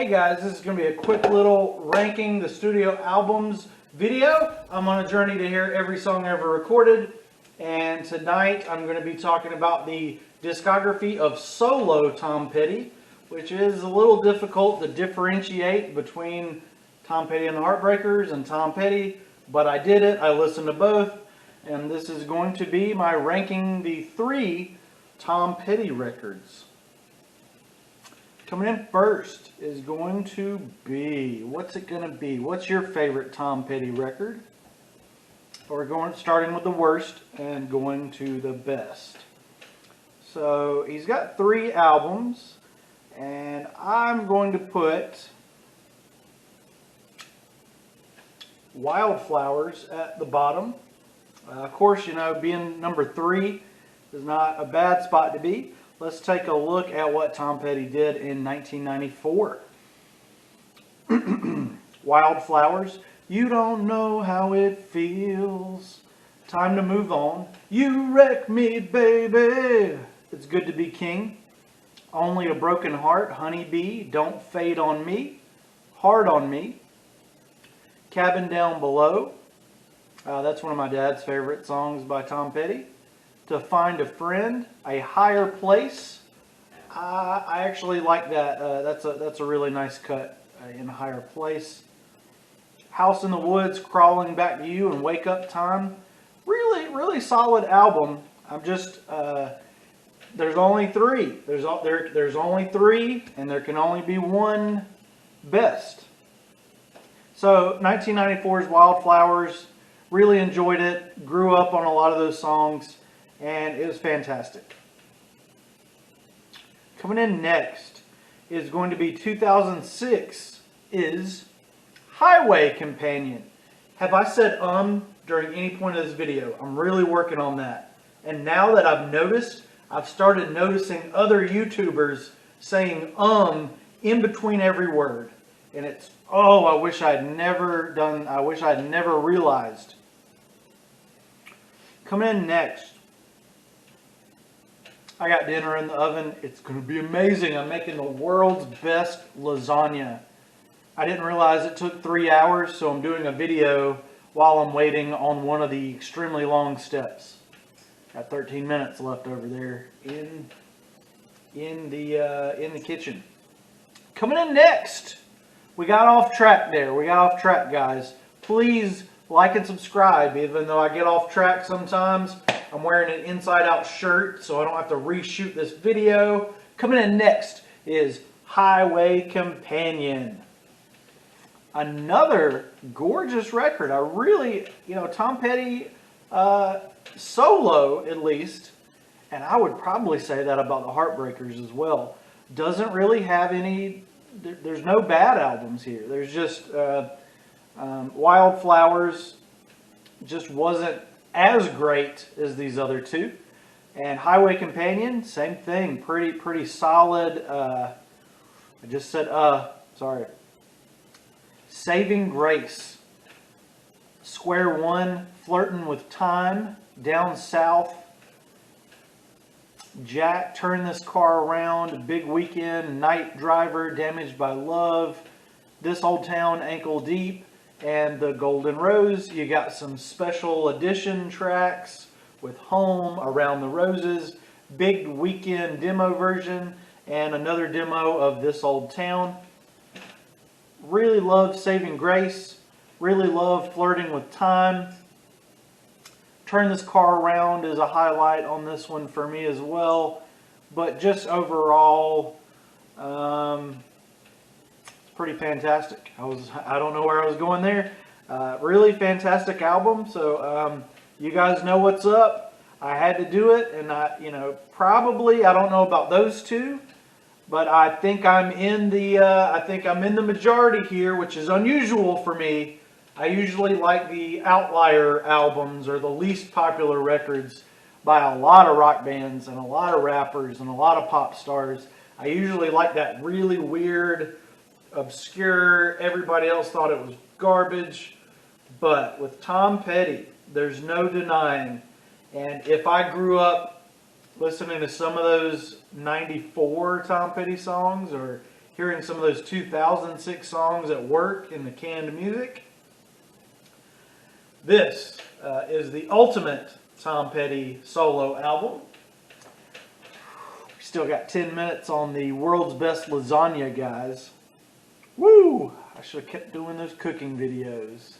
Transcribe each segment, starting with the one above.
Hey guys, this is going to be a quick little ranking the studio albums video. I'm on a journey to hear every song ever recorded, and tonight I'm going to be talking about the discography of solo Tom Petty, which is a little difficult to differentiate between Tom Petty and the Heartbreakers and Tom Petty, but I did it. I listened to both, and this is going to be my ranking the 3 Tom Petty records. Coming in first is going to be, what's it going to be? What's your favorite Tom Petty record? We're starting with the worst and going to the best. So he's got 3 albums, and I'm going to put Wildflowers at the bottom. Of course, you know, being number 3 is not a bad spot to be. Let's take a look at what Tom Petty did in 1994. Wildflowers. You don't know how it feels. Time to move on. You wreck me, baby. It's good to be king. Only a broken heart. Honeybee. Don't fade on me. Hard on me. Cabin Down Below. That's one of my dad's favorite songs by Tom Petty. To Find a Friend, A Higher Place. I actually like that. That's a really nice cut in A Higher Place. House in the Woods, Crawling Back to You, and Wake Up Time. Really solid album. I'm just there's only 3. There's only 3, and there can only be one best. So 1994's Wildflowers. Really enjoyed it. Grew up on a lot of those songs. And it was fantastic. Coming in next is going to be 2006 is Highway Companion. Have I said during any point of this video? I'm really working on that. And now that I've started noticing other YouTubers saying in between every word. And it's, oh, I wish I'd never realized. Coming in next, I got dinner in the oven. It's going to be amazing. I'm making the world's best lasagna. I didn't realize it took 3 hours, so I'm doing a video while I'm waiting on one of the extremely long steps. Got 13 minutes left over there in the kitchen. Coming in next, we got off track there. We got off track, guys. Please like and subscribe, even though I get off track sometimes. I'm wearing an inside-out shirt, so I don't have to reshoot this video. Coming in next is Highway Companion. Another gorgeous record. I really, Tom Petty, solo at least, and I would probably say that about the Heartbreakers as well. Doesn't really have any, there's no bad albums here. There's just Wildflowers just wasn't as great as these other 2, and Highway Companion, same thing, pretty solid. I just said sorry. Saving Grace, Square One, Flirting with Time, Down South, Jack, Turn This Car Around, Big Weekend, Night Driver, Damaged by Love, This Old Town, Ankle Deep, and the Golden Rose. You got some special edition tracks with Home, Around the Roses, Big Weekend demo version, and another demo of This Old Town. Really love Saving Grace. Really love Flirting with Time. Turn This Car Around is a highlight on this one for me as well. But just overall, pretty fantastic. I don't know where I was going there. Really fantastic album. So you guys know what's up. I had to do it, and probably I don't know about those 2, but I think I'm in the majority here, which is unusual for me. I usually like the outlier albums or the least popular records by a lot of rock bands and a lot of rappers and a lot of pop stars. I usually like that really weird, obscure, everybody else thought it was garbage. But with Tom Petty, there's no denying. And if I grew up listening to some of those 94 Tom Petty songs, or hearing some of those 2006 songs at work in the canned music. This is the ultimate Tom Petty solo album. We still got 10 minutes on the world's best lasagna, guys. Woo! I should have kept doing those cooking videos.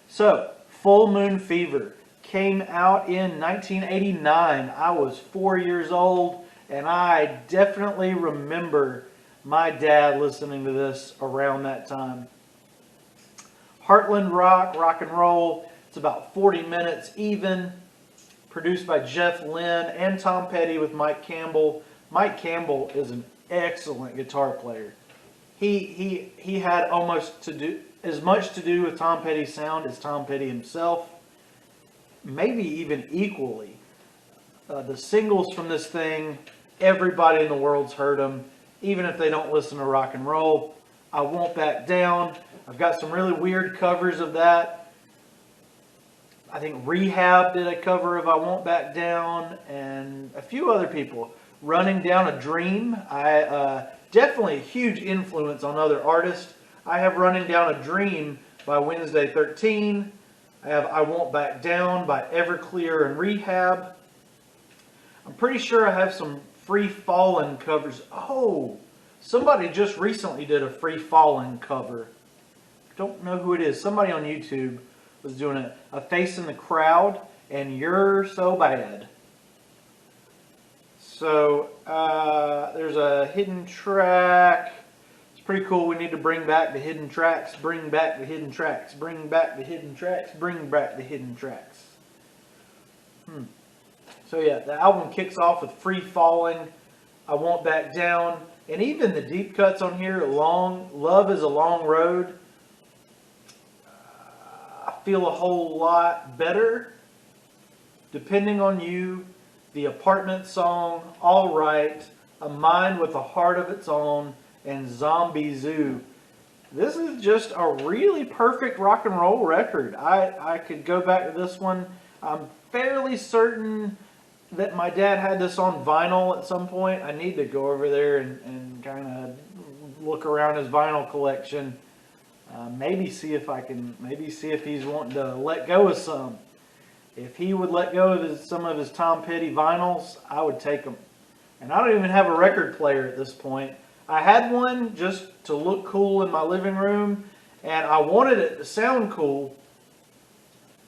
So, Full Moon Fever came out in 1989. I was 4 years old, and I definitely remember my dad listening to this around that time. Heartland rock, rock and roll. It's about 40 minutes even. Produced by Jeff Lynne and Tom Petty with Mike Campbell. Mike Campbell is an excellent guitar player. He had almost as much to do with Tom Petty's sound as Tom Petty himself. Maybe even equally. The singles from this thing, everybody in the world's heard them, even if they don't listen to rock and roll. I Won't Back Down. I've got some really weird covers of that. I think Rehab did a cover of I Won't Back Down, and a few other people. Running Down a Dream. Definitely a huge influence on other artists. I have Running Down a Dream by Wednesday 13. I have I Won't Back Down by Everclear and Rehab. I'm pretty sure I have some Free Fallin' covers. Oh, somebody just recently did a Free Fallin' cover. Don't know who it is. Somebody on YouTube was doing a Face in the Crowd and You're So Bad. So there's a hidden track. It's pretty cool. We need to bring back the hidden tracks. Bring back the hidden tracks. Bring back the hidden tracks. Bring back the hidden tracks. So yeah, the album kicks off with Free Falling, I Won't Back Down, and even the deep cuts on here. Love is a Long Road. I feel a whole lot better. Depending on You, The Apartment Song, All Right, A Mind with a Heart of Its Own, and Zombie Zoo. This is just a really perfect rock and roll record. I could go back to this one. I'm fairly certain that my dad had this on vinyl at some point. I need to go over there and kind of look around his vinyl collection. Maybe see if he's wanting to let go of some. If he would let go of some of his Tom Petty vinyls, I would take them. And I don't even have a record player at this point. I had one just to look cool in my living room, and I wanted it to sound cool,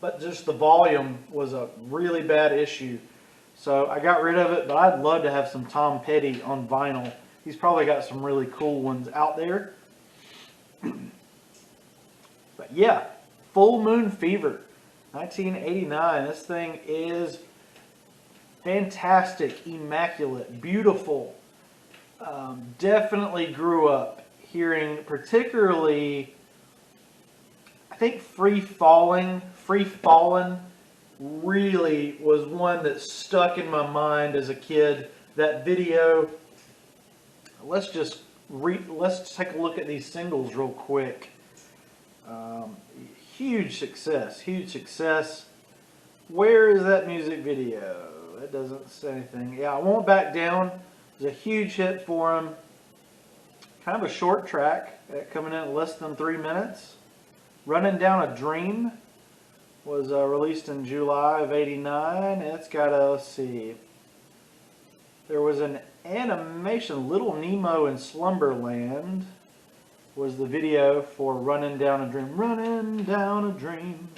but just the volume was a really bad issue. So I got rid of it, but I'd love to have some Tom Petty on vinyl. He's probably got some really cool ones out there. But yeah, Full Moon Fever, 1989. This thing is fantastic, immaculate, beautiful. Definitely grew up hearing, particularly, I think Free Fallin' really was one that stuck in my mind as a kid. That video. Let's take a look at these singles real quick. Huge success. Where is that music video? It doesn't say anything. Yeah, I Won't Back Down was a huge hit for him. Kind of a short track, coming in at less than 3 minutes. Running Down a Dream was released in July of '89. It's got let's see. There was an animation, Little Nemo in Slumberland was the video for Running Down a Dream. Running down a dream,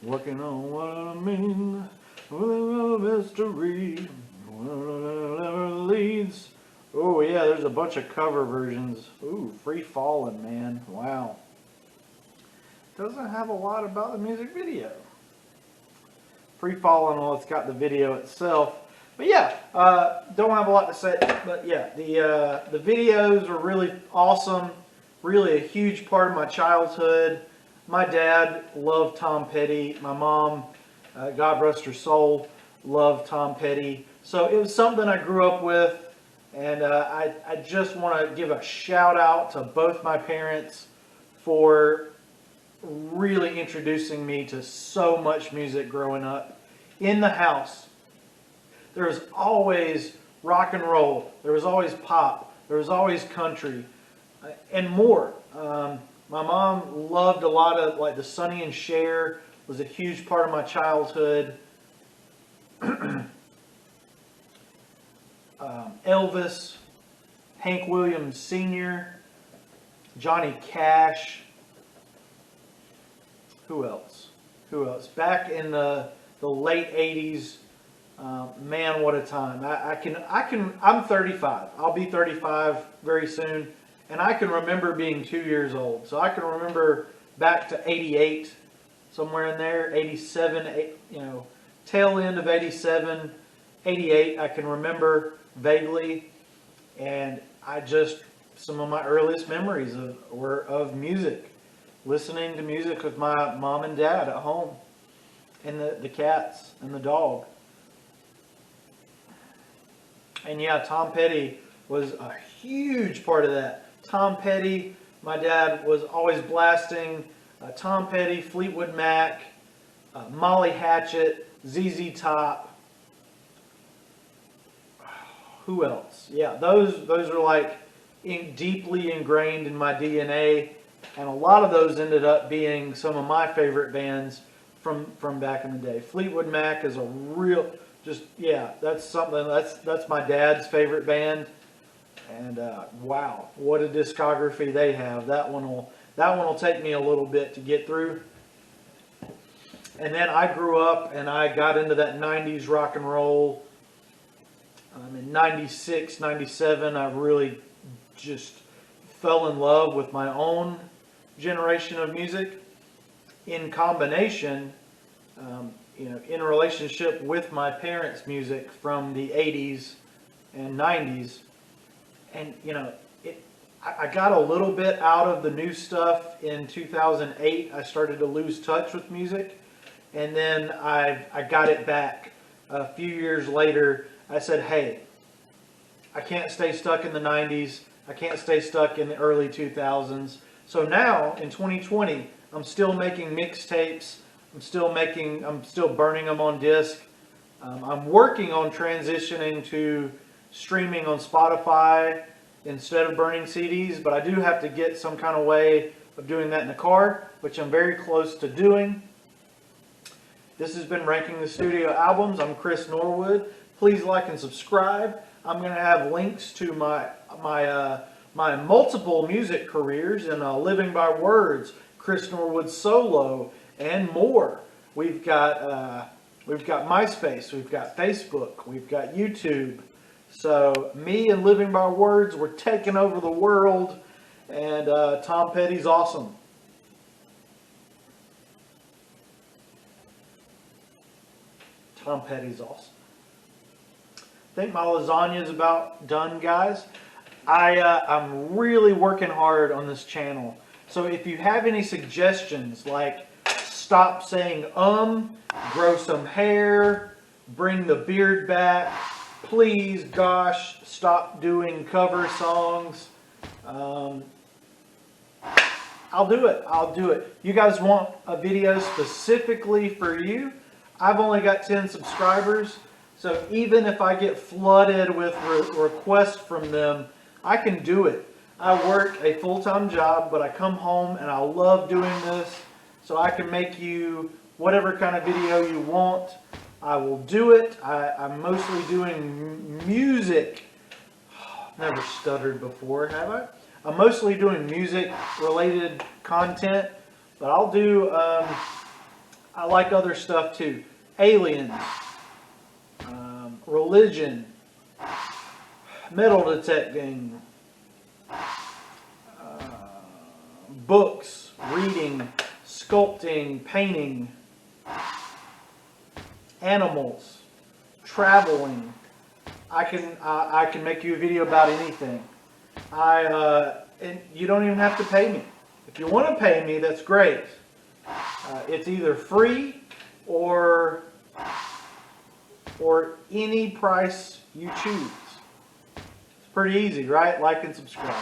working on what I mean, with a mystery, wherever leads. Oh yeah, there's a bunch of cover versions. Ooh, Free Fallin', man, wow. Doesn't have a lot about the music video. Free Fallin', well, it's got the video itself. But yeah, don't have a lot to say. But yeah, the videos are really awesome. Really a huge part of my childhood. My dad loved Tom Petty. My mom, God rest her soul, loved Tom Petty. So it was something I grew up with. And I just want to give a shout out to both my parents for really introducing me to so much music growing up. In the house, there was always rock and roll. There was always pop. There was always country. and more. My mom loved a lot of like the Sonny and Cher was a huge part of my childhood. Elvis, Hank Williams Sr., Johnny Cash. Who else? Who else? Back in the late '80s, man, what a time! I'm 35. I'll be 35 very soon, and I can remember being 2 years old. So I can remember back to '88, somewhere in there, '87, tail end of '87, '88. I can remember vaguely, and some of my earliest memories were of music. Listening to music with my mom and dad at home, and the cats and the dog. And yeah, Tom Petty was a huge part of that. Tom Petty, my dad was always blasting Tom Petty, Fleetwood Mac, Molly Hatchet, ZZ Top. Who else? Yeah, those are like deeply ingrained in my DNA. And a lot of those ended up being some of my favorite bands from back in the day. Fleetwood Mac is a real, that's something, that's my dad's favorite band. And wow, what a discography they have. That one will take me a little bit to get through. And then I grew up and I got into that 90s rock and roll. In 96, 97, I really just fell in love with my own generation of music in combination, in relationship with my parents' music from the 80s and 90s. And, I got a little bit out of the new stuff in 2008. I started to lose touch with music. And then I got it back a few years later. I said, hey, I can't stay stuck in the 90s. I can't stay stuck in the early 2000s. So now, in 2020, I'm still making mixtapes. I'm still burning them on disc. I'm working on transitioning to streaming on Spotify instead of burning CDs, but I do have to get some kind of way of doing that in the car, which I'm very close to doing. This has been Ranking the Studio Albums. I'm Chris Norwood. Please like and subscribe. I'm going to have links to my multiple music careers in Living by Words, Chris Norwood solo, and more. We've got MySpace, we've got Facebook, we've got YouTube. So me and Living by Words, we're taking over the world, and Tom Petty's awesome. Tom Petty's awesome. I think my lasagna is about done, guys. I'm really working hard on this channel. So if you have any suggestions, like stop saying grow some hair, bring the beard back, please, gosh, stop doing cover songs, I'll do it. You guys want a video specifically for you? I've only got 10 subscribers, so even if I get flooded with requests from them, I can do it. I work a full-time job, but I come home and I love doing this, so I can make you whatever kind of video you want. I will do it. I'm mostly doing music. Never stuttered before, have I? I'm mostly doing music-related content, but I'll do, I like other stuff too. Aliens, religion, metal detecting, books, reading, sculpting, painting, animals, traveling. I can make you a video about anything. And you don't even have to pay me. If you want to pay me, that's great. It's either free or any price you choose. It's pretty easy, right? Like and subscribe.